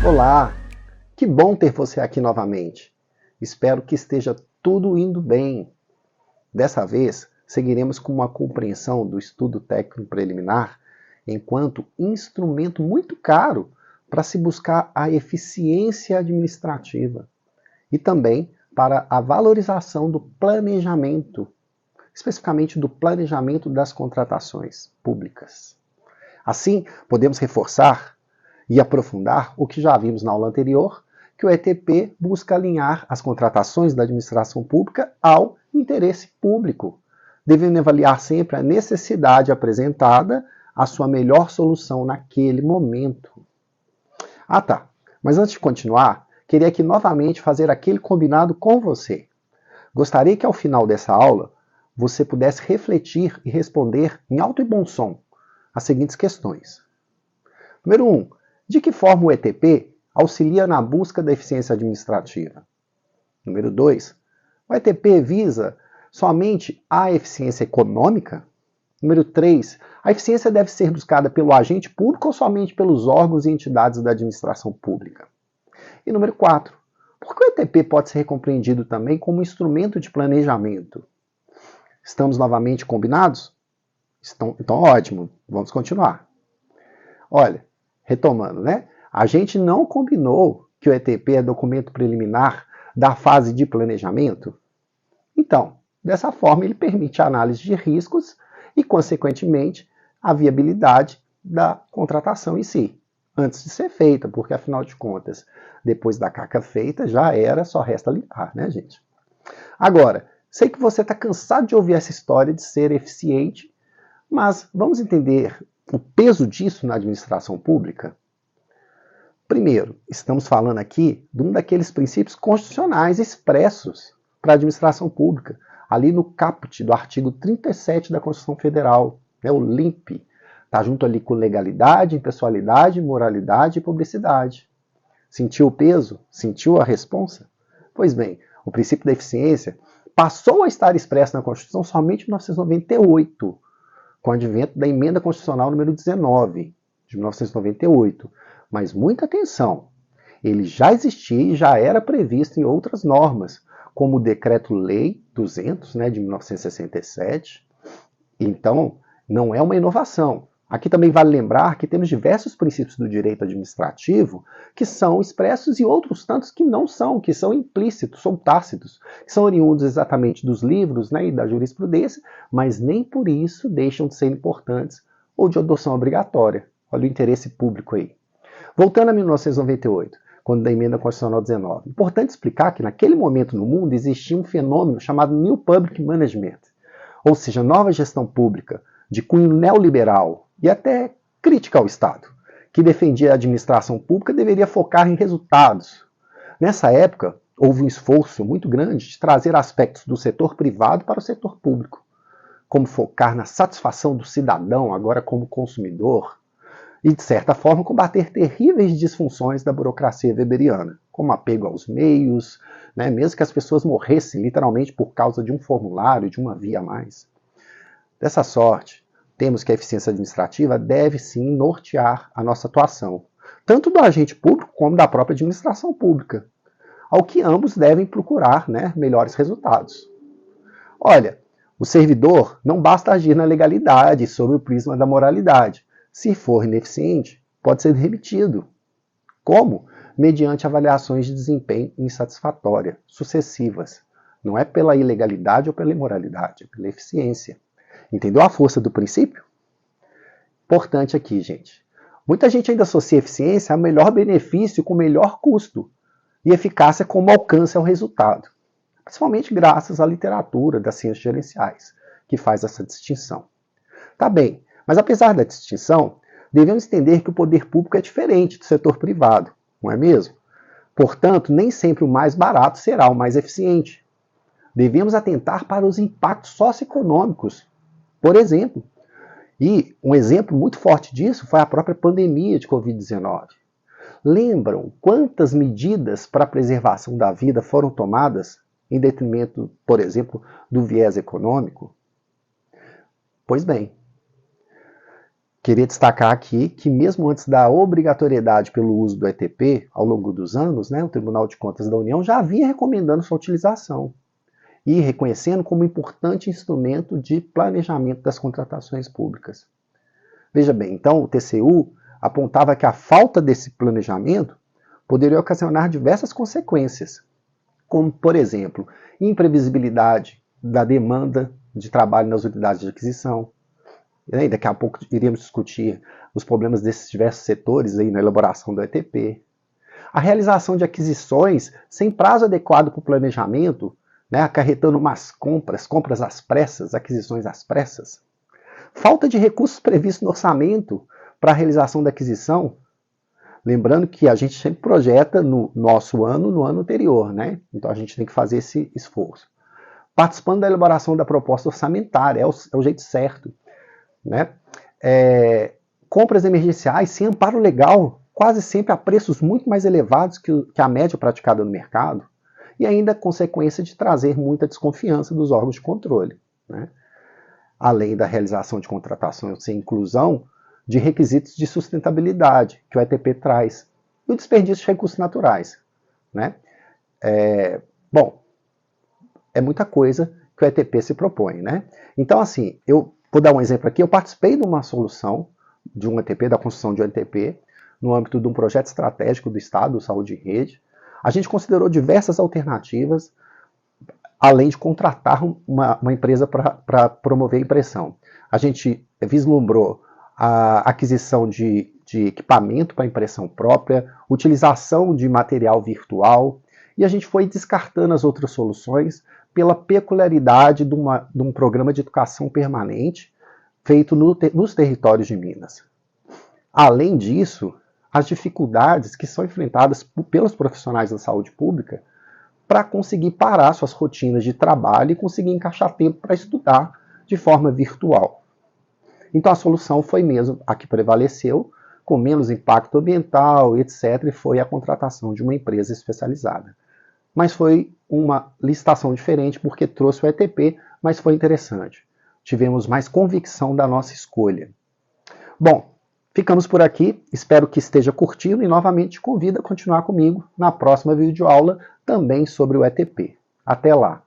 Olá, que bom ter você aqui novamente. Espero que esteja tudo indo bem. Dessa vez, seguiremos com uma compreensão do estudo técnico preliminar enquanto instrumento muito caro para se buscar a eficiência administrativa e também para a valorização do planejamento, especificamente do planejamento das contratações públicas. Assim, podemos reforçar e aprofundar o que já vimos na aula anterior, que o ETP busca alinhar as contratações da administração pública ao interesse público, devendo avaliar sempre a necessidade apresentada, a sua melhor solução naquele momento. Ah tá, mas antes de continuar, queria aqui novamente fazer aquele combinado com você. Gostaria que ao final dessa aula, você pudesse refletir e responder em alto e bom som as seguintes questões. Número 1. De que forma o ETP auxilia na busca da eficiência administrativa? Número 2. O ETP visa somente a eficiência econômica? Número 3. A eficiência deve ser buscada pelo agente público ou somente pelos órgãos e entidades da administração pública? E número 4. Por que o ETP pode ser compreendido também como instrumento de planejamento? Estamos novamente combinados? Então ótimo, vamos continuar. Olha, retomando, né? A gente não combinou que o ETP é documento preliminar da fase de planejamento? Então, dessa forma, ele permite a análise de riscos e, consequentemente, a viabilidade da contratação em si, antes de ser feita, porque, afinal de contas, depois da caca feita, já era, só resta limpar, né, gente? Agora, sei que você está cansado de ouvir essa história de ser eficiente, mas vamos entender o peso disso na administração pública? Primeiro, estamos falando aqui de um daqueles princípios constitucionais expressos para a administração pública, ali no caput do artigo 37 da Constituição Federal, né, o LIMP. Está junto ali com legalidade, impessoalidade, moralidade e publicidade. Sentiu o peso? Sentiu a responsa? Pois bem, o princípio da eficiência passou a estar expresso na Constituição somente em 1998, com o advento da Emenda Constitucional número 19, de 1998. Mas muita atenção, ele já existia e já era previsto em outras normas, como o Decreto-Lei 200, né, de 1967. Então, não é uma inovação. Aqui também vale lembrar que temos diversos princípios do direito administrativo que são expressos e outros tantos que não são, que são implícitos, são tácitos, que são oriundos exatamente dos livros, né, e da jurisprudência, mas nem por isso deixam de ser importantes ou de adoção obrigatória. Olha o interesse público aí. Voltando a 1998, quando da Emenda Constitucional 19, importante explicar que naquele momento no mundo existia um fenômeno chamado New Public Management, ou seja, nova gestão pública, de cunho neoliberal e até crítica ao Estado, que defendia a administração pública deveria focar em resultados. Nessa época, houve um esforço muito grande de trazer aspectos do setor privado para o setor público, como focar na satisfação do cidadão, agora como consumidor, e, de certa forma, combater terríveis disfunções da burocracia weberiana, como apego aos meios, né, mesmo que as pessoas morressem literalmente por causa de um formulário, de uma via a mais. Dessa sorte, temos que a eficiência administrativa deve sim nortear a nossa atuação, tanto do agente público como da própria administração pública, ao que ambos devem procurar, né, melhores resultados. Olha, o servidor não basta agir na legalidade sob o prisma da moralidade. Se for ineficiente, pode ser demitido. Como? Mediante avaliações de desempenho insatisfatória, sucessivas. Não é pela ilegalidade ou pela imoralidade, é pela eficiência. Entendeu a força do princípio? Importante aqui, gente. Muita gente ainda associa eficiência a melhor benefício com melhor custo e eficácia como alcance ao resultado. Principalmente graças à literatura das ciências gerenciais, que faz essa distinção. Tá bem, mas apesar da distinção, devemos entender que o poder público é diferente do setor privado, não é mesmo? Portanto, nem sempre o mais barato será o mais eficiente. Devemos atentar para os impactos socioeconômicos, por exemplo. E um exemplo muito forte disso foi a própria pandemia de Covid-19. Lembram quantas medidas para a preservação da vida foram tomadas em detrimento, por exemplo, do viés econômico? Pois bem, Queria destacar aqui que mesmo antes da obrigatoriedade pelo uso do ETP, ao longo dos anos, né, o Tribunal de Contas da União já vinha recomendando sua utilização e reconhecendo como importante instrumento de planejamento das contratações públicas. Veja bem, então o TCU apontava que a falta desse planejamento poderia ocasionar diversas consequências, como, por exemplo, imprevisibilidade da demanda de trabalho nas unidades de aquisição. E daqui a pouco iríamos discutir os problemas desses diversos setores aí na elaboração do ETP. A realização de aquisições sem prazo adequado para o planejamento, né, acarretando umas compras às pressas, aquisições às pressas. Falta de recursos previstos no orçamento para a realização da aquisição. Lembrando que a gente sempre projeta no nosso ano, no ano anterior, né? Então a gente tem que fazer esse esforço. Participando da elaboração da proposta orçamentária, é o jeito certo. Né? Compras emergenciais sem amparo legal, quase sempre a preços muito mais elevados que a média praticada no mercado, e ainda a consequência de trazer muita desconfiança dos órgãos de controle. Né? Além da realização de contratações sem inclusão de requisitos de sustentabilidade que o ETP traz, e o desperdício de recursos naturais. Né? Bom, é muita coisa que o ETP se propõe. Né? Então, assim, vou dar um exemplo aqui. Eu participei de uma solução de um ETP, da construção de um ETP, no âmbito de um projeto estratégico do Estado, Saúde em Rede. A gente considerou diversas alternativas, além de contratar uma empresa para promover a impressão. A gente vislumbrou a aquisição de equipamento para impressão própria, utilização de material virtual, e a gente foi descartando as outras soluções pela peculiaridade de um programa de educação permanente feito nos territórios de Minas. Além disso, as dificuldades que são enfrentadas pelos profissionais da saúde pública para conseguir parar suas rotinas de trabalho e conseguir encaixar tempo para estudar de forma virtual. Então a solução foi mesmo a que prevaleceu, com menos impacto ambiental, etc., e foi a contratação de uma empresa especializada. Mas foi uma licitação diferente porque trouxe o ETP, mas foi interessante. Tivemos mais convicção da nossa escolha. Bom, ficamos por aqui. Espero que esteja curtindo e novamente te convido a continuar comigo na próxima videoaula também sobre o ETP. Até lá!